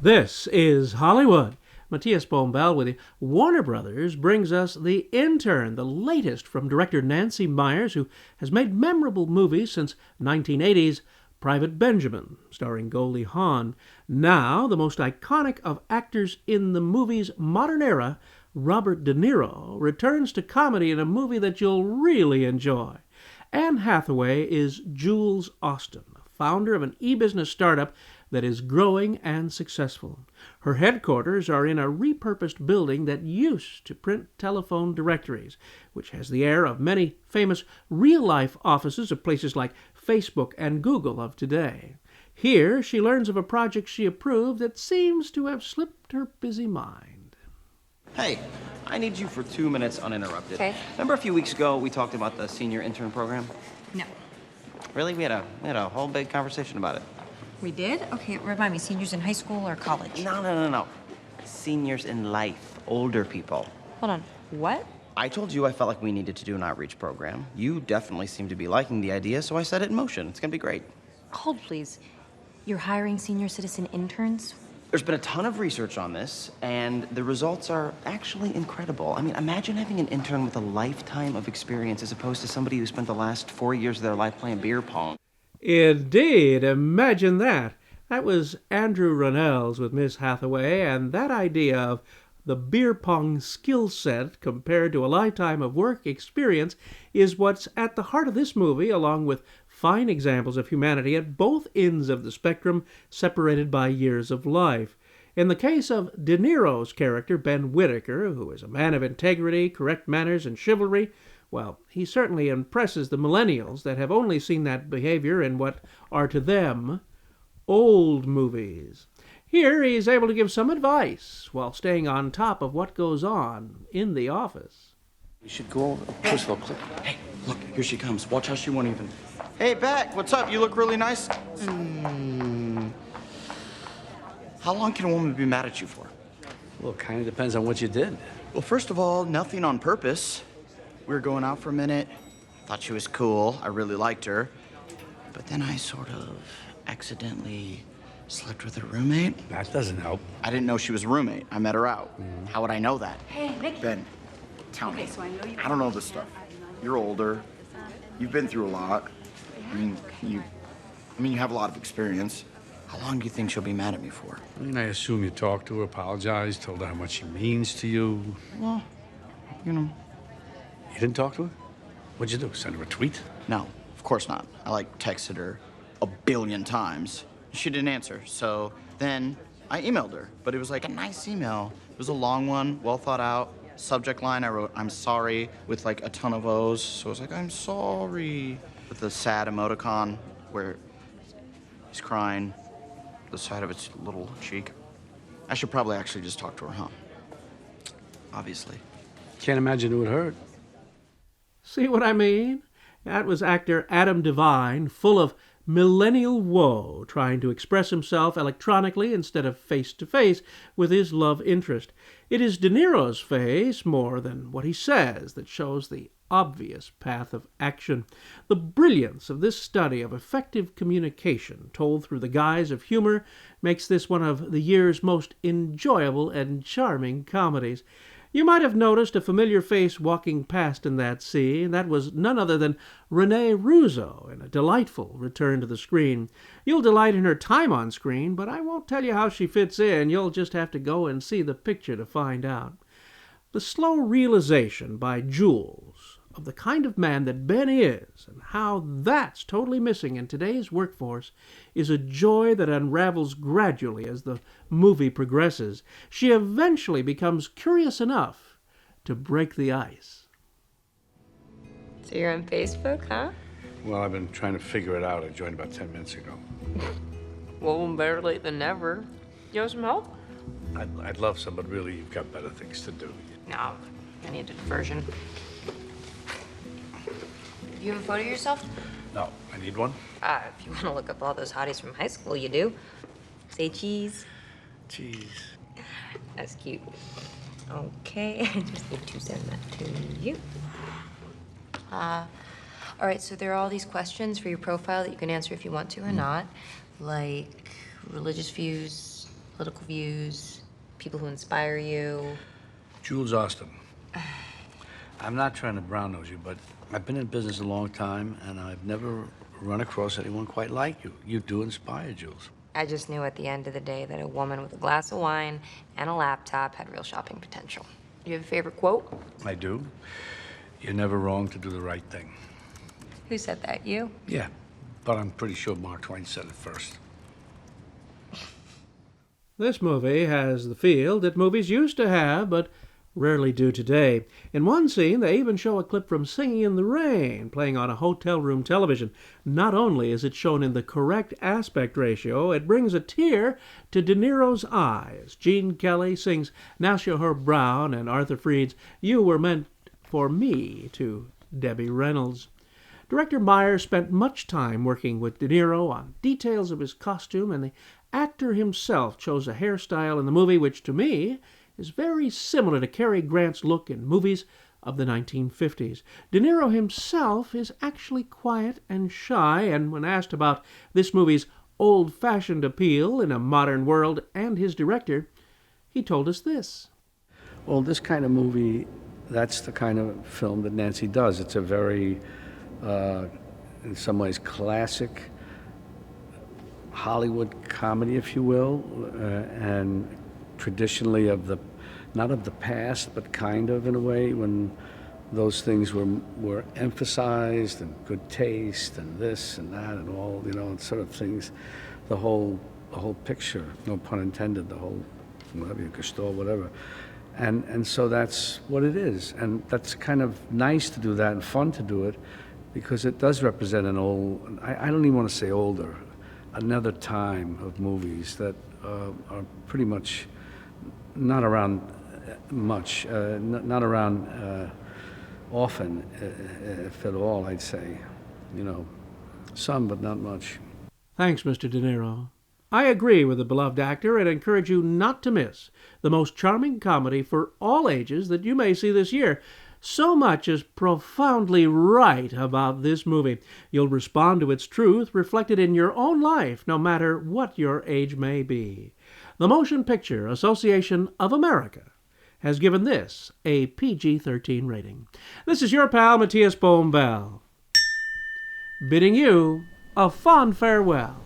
This is Hollywood. Matías Bombal with you. Warner Brothers brings us The Intern, the latest from director Nancy Meyers, who has made memorable movies since 1980's Private Benjamin, starring Goldie Hawn. Now, the most iconic of actors in the movie's modern era, Robert De Niro, returns to comedy in a movie that you'll really enjoy. Anne Hathaway is Jules Austin, founder of an e-business startup that is growing and successful. Her headquarters are in a repurposed building that used to print telephone directories, which has the air of many famous real-life offices of places like Facebook and Google of today. Here, she learns of a project she approved that seems to have slipped her busy mind. Hey, I need you for 2 minutes uninterrupted. Okay. Remember a few weeks ago we talked about the senior intern program? No. Really? We had a whole big conversation about it. We did? Okay, remind me, seniors in high school or college? No. Seniors in life, older people. Hold on, what? I told you I felt like we needed to do an outreach program. You definitely seem to be liking the idea, so I set it in motion. It's gonna be great. Hold, please. You're hiring senior citizen interns? There's been a ton of research on this, and the results are actually incredible. I mean, imagine having an intern with a lifetime of experience as opposed to somebody who spent the last 4 years of their life playing beer pong. Indeed, imagine that. That was Andrew Rannells with Miss Hathaway, and that idea of the beer pong skill set compared to a lifetime of work experience is what's at the heart of this movie, along with fine examples of humanity at both ends of the spectrum, separated by years of life. In the case of De Niro's character, Ben Whittaker, who is a man of integrity, correct manners, and chivalry, well, he certainly impresses the millennials that have only seen that behavior in what are to them old movies. Here he's able to give some advice while staying on top of what goes on in the office. We should go over. First of all, click. Hey, look, here she comes. Watch how she won't even. Hey, Beck, what's up? You look really nice. How long can a woman be mad at you for? Well, it kind of depends on what you did. Well, first of all, nothing on purpose. We were going out for a minute. Thought she was cool. I really liked her. But then I sort of accidentally slept with her roommate. That doesn't help. I didn't know she was a roommate. I met her out. How would I know that? Hey, Nick. Ben, tell me. so I know you- I don't know this stuff. You're older. You've been through a lot. You have a lot of experience. How long do you think she'll be mad at me for? I mean, I assume you talked to her, apologized, told her how much she means to you. Well, you know. You didn't talk to her? What'd you do? Send her a tweet? No, of course not. I texted her a billion times. She didn't answer. So then I emailed her, but it was like a nice email. It was a long one, well thought out. Subject line, I wrote, "I'm sorry," with like a ton of O's. So it was like, "I'm sorry," with the sad emoticon where he's crying, the side of its little cheek. I should probably actually just talk to her, huh? Obviously. Can't imagine it would hurt. See what I mean? That was actor Adam Devine, full of millennial woe, trying to express himself electronically instead of face-to-face with his love interest. It is De Niro's face, more than what he says, that shows the obvious path of action. The brilliance of this study of effective communication, told through the guise of humor, makes this one of the year's most enjoyable and charming comedies. You might have noticed a familiar face walking past in that scene. That was none other than Renee Russo in a delightful return to the screen. You'll delight in her time on screen, but I won't tell you how she fits in. You'll just have to go and see the picture to find out. The slow realization by Jules of the kind of man that Ben is and how that's totally missing in today's workforce is a joy that unravels gradually as the movie progresses. She eventually becomes curious enough to break the ice. So you're on Facebook, huh? Well, I've been trying to figure it out. I joined about 10 minutes ago. Well, better late than never. You want some help? I'd love some, but really, you've got better things to do. No, I need a diversion. You have a photo of yourself? No, I need one. If you want to look up all those hotties from high school, you do. Say cheese. Jeez. That's cute. Okay, I just need to send that to you. All right, so there are all these questions for your profile that you can answer if you want to or not, like religious views, political views, people who inspire you? Jules Austin. I'm not trying to brown nose you, but I've been in business a long time, and I've never run across anyone quite like you. You do inspire, Jules. I just knew at the end of the day that a woman with a glass of wine and a laptop had real shopping potential. Do you have a favorite quote? I do. You're never wrong to do the right thing. Who said that, you? Yeah, but I'm pretty sure Mark Twain said it first. This movie has the feel that movies used to have, but rarely do today. In one scene, they even show a clip from Singing in the Rain, playing on a hotel room television. Not only is it shown in the correct aspect ratio, it brings a tear to De Niro's eyes. Gene Kelly sings Nasha Herb Brown and Arthur Freed's You Were Meant for Me to Debbie Reynolds. Director Meyer spent much time working with De Niro on details of his costume, and the actor himself chose a hairstyle in the movie which, to me, is very similar to Cary Grant's look in movies of the 1950s. De Niro himself is actually quiet and shy, and when asked about this movie's old-fashioned appeal in a modern world and his director, he told us this. Well, this kind of movie, that's the kind of film that Nancy does. It's a very, in some ways, classic Hollywood comedy, if you will, and traditionally not of the past, but kind of in a way, when those things were emphasized, and good taste and this and that and all, and sort of things, the whole picture, no pun intended, the whole whatever, gestalt, whatever. And so that's what it is. And that's kind of nice to do that and fun to do it, because it does represent an old, I don't even want to say older, another time of movies that are pretty much not around much, not around often, if at all, I'd say. Some, but not much. Thanks, Mr. De Niro. I agree with the beloved actor and encourage you not to miss the most charming comedy for all ages that you may see this year. So much is profoundly right about this movie. You'll respond to its truth reflected in your own life, no matter what your age may be. The Motion Picture Association of America has given this a PG-13 rating. This is your pal, Matías Bombal, bidding you a fond farewell.